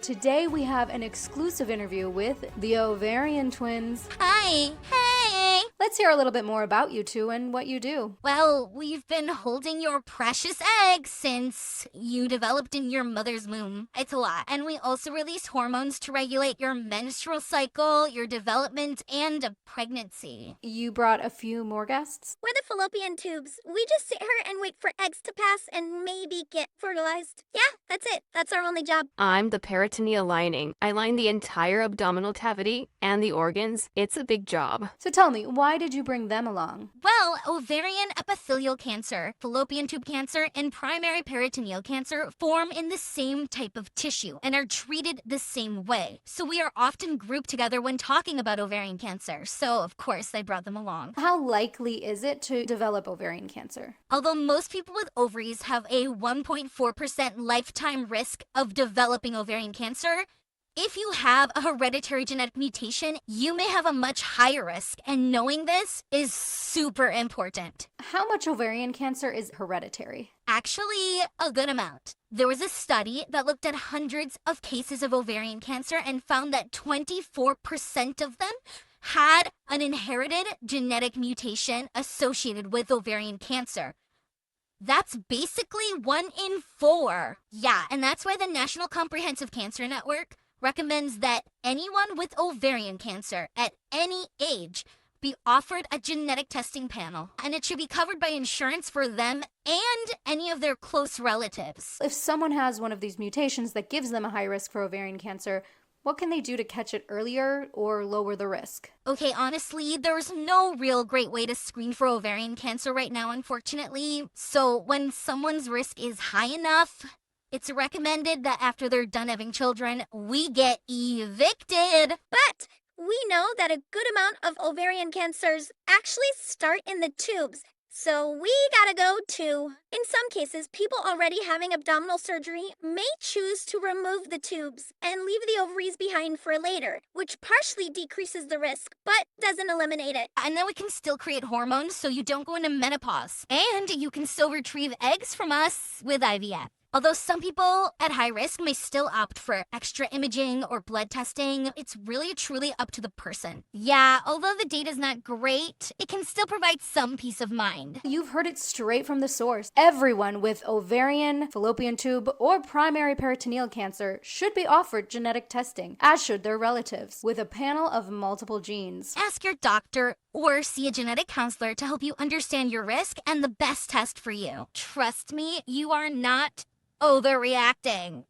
Today we have an exclusive interview with the Ovarian twins. Hi. Hey. Let's hear a little bit more about you two and what you do. Well, we've been holding your precious eggs since you developed in your mother's womb. It's a lot. And we also release hormones to regulate your menstrual cycle, your development, and a pregnancy. You brought a few more guests? We're the fallopian tubes. We just sit here and wait for eggs to pass and maybe get fertilized. Yeah, that's it. That's our only job. I'm the peritoneal lining. I line the entire abdominal cavity and the organs. It's a big job. So tell me, why did you bring them along? Well, ovarian epithelial cancer, fallopian tube cancer, and primary peritoneal cancer form in the same type of tissue and are treated the same way. So we are often grouped together when talking about ovarian cancer. So, of course, I brought them along. How likely is it to develop ovarian cancer? Although most people with ovaries have a 1.4% lifetime risk of developing ovarian cancer, if you have a hereditary genetic mutation, you may have a much higher risk, and knowing this is super important. How much ovarian cancer is hereditary? Actually, a good amount. There was a study that looked at hundreds of cases of ovarian cancer and found that 24% of them had an inherited genetic mutation associated with ovarian cancer. That's basically 1 in 4. Yeah, and that's why the National Comprehensive Cancer Network recommends that anyone with ovarian cancer at any age be offered a genetic testing panel, and it should be covered by insurance for them and any of their close relatives. If someone has one of these mutations that gives them a high risk for ovarian cancer, what can they do to catch it earlier or lower the risk? Okay, honestly, there's no real great way to screen for ovarian cancer right now, unfortunately. So when someone's risk is high enough, it's recommended that after they're done having children, we get evicted. But we know that a good amount of ovarian cancers actually start in the tubes. So we gotta go too. In some cases, people already having abdominal surgery may choose to remove the tubes and leave the ovaries behind for later, which partially decreases the risk, but doesn't eliminate it. And then we can still create hormones so you don't go into menopause. And you can still retrieve eggs from us with IVF. Although some people at high risk may still opt for extra imaging or blood testing, it's really truly up to the person. Yeah, although the data is not great, it can still provide some peace of mind. You've heard it straight from the source. Everyone with ovarian, fallopian tube, or primary peritoneal cancer should be offered genetic testing, as should their relatives, with a panel of multiple genes. Ask your doctor or see a genetic counselor to help you understand your risk and the best test for you. Trust me, you are not overreacting.